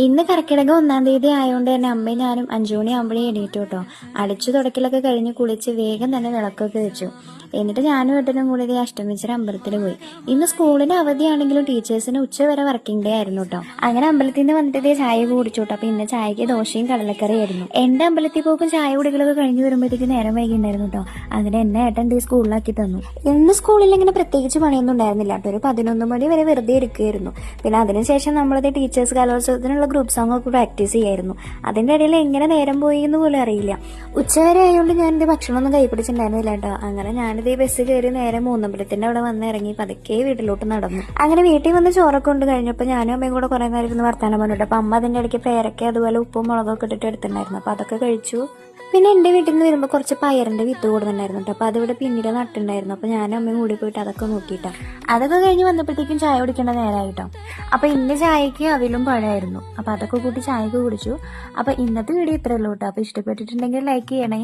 ഇന്ന് കർക്കിടകം 1-ാം തീയതി ആയതുകൊണ്ട് തന്നെ അമ്മയും ഞാനും 5 മണിയാകുമ്പോഴേ എണീറ്റു കേട്ടോ. അടിച്ചു തുടക്കലൊക്കെ കഴിഞ്ഞ് കുളിച്ച് വേഗം തന്നെ വിളക്കൊക്കെ വെച്ചു. എന്നിട്ട് ഞാനും ഏട്ടനും കൂടി അഷ്ടമിച്ചിര അമ്പലത്തിൽ പോയി. ഇന്ന് സ്കൂളിന് അവധിയാണെങ്കിലും ടീച്ചേഴ്സിന് ഉച്ചവരെ വർക്കിംഗ് ഡേ ആയിരുന്നു കേട്ടോ. അങ്ങനെ അമ്പലത്തിൽ നിന്ന് വന്നിട്ട് ചായ കുടിച്ചു കേട്ടോ. അപ്പൊ ഇന്ന് ചായക്ക് ദോശയും കടലക്കറിയായിരുന്നു. എന്റെ അമ്പലത്തിൽ പോക്കും ചായ കുടികളൊക്കെ കഴിഞ്ഞ് വരുമ്പോഴത്തേക്ക് നേരം വൈകിണ്ടായിരുന്നു കേട്ടോ. അതിന് എന്നെ ഏട്ടൻ സ്കൂളിലാക്കി തന്നു. ഇന്ന് സ്കൂളിൽ ഇങ്ങനെ പ്രത്യേകിച്ച് പണിയൊന്നും ഉണ്ടായിരുന്നില്ല കേട്ടോ. ഒരു 11 മണി വരെ വെറുതെ ഇരിക്കുകയായിരുന്നു. പിന്നെ അതിനുശേഷം നമ്മളത് ടീച്ചേഴ്സ് കലോത്സവത്തിനുള്ള ഗ്രൂപ്പ് സോങ് ഒക്കെ പ്രാക്ടീസ് ചെയ്യായിരുന്നു. അതിന്റെ ഇടയിൽ എങ്ങനെ നേരം പോയി എന്ന് പോലും അറിയില്ല. ഉച്ചവരെ ആയതുകൊണ്ട് ഞാൻ ഭക്ഷണമൊന്നും കൈപ്പിടിച്ചിട്ടുണ്ടായിരുന്നില്ല കേട്ടോ. അങ്ങനെ ഞാനിത് ബസ് കയറി നേരെ മൂന്നമ്പലത്തിന്റെ അവിടെ വന്ന് ഇറങ്ങി പതുക്കെ വീട്ടിലോട്ട് നടന്നു. അങ്ങനെ വീട്ടിൽ വന്ന് ചോറൊക്കെ കൊണ്ട് കഴിഞ്ഞപ്പോൾ ഞാനും അമ്മയും കൂടെ കുറെ നേരം ഇരുന്ന് വർത്താനം പറഞ്ഞിട്ട് അപ്പൊ അമ്മ അതിന്റെ ഇടയ്ക്ക് പേരൊക്കെ അതുപോലെ ഉപ്പും മുളകൊക്കെ ഇട്ടിട്ട് എടുത്തിട്ടുണ്ടായിരുന്നു. അപ്പൊ അതൊക്കെ കഴിച്ചു. പിന്നെ എന്റെ വീട്ടിൽ നിന്ന് വരുമ്പോൾ കുറച്ച് പയറിന്റെ വിത്ത് കൂടുന്നുണ്ടായിരുന്നു കേട്ടോ. അപ്പൊ അതിവിടെ പിന്നീട് നട്ടുണ്ടായിരുന്നു. അപ്പൊ ഞാനും അമ്മയും കൂടി പോയിട്ട് അതൊക്കെ നോക്കിയിട്ടാ. അതൊക്കെ കഴിഞ്ഞ് വന്നപ്പോഴത്തേക്കും ചായ കുടിക്കേണ്ട നേരമായിട്ടോ. അപ്പൊ ഇന്ന് ചായക്ക് അവിലും പഴമായിരുന്നു. അപ്പൊ അതൊക്കെ കൂട്ടി ചായക്ക് കുടിച്ചു. അപ്പൊ ഇന്നത്തെ വീഡിയോ ഇത്രയേ ഉള്ളൂ കേട്ടോ. അപ്പൊ ഇഷ്ടപ്പെട്ടിട്ടുണ്ടെങ്കിൽ ലൈക്ക് ചെയ്യണേ.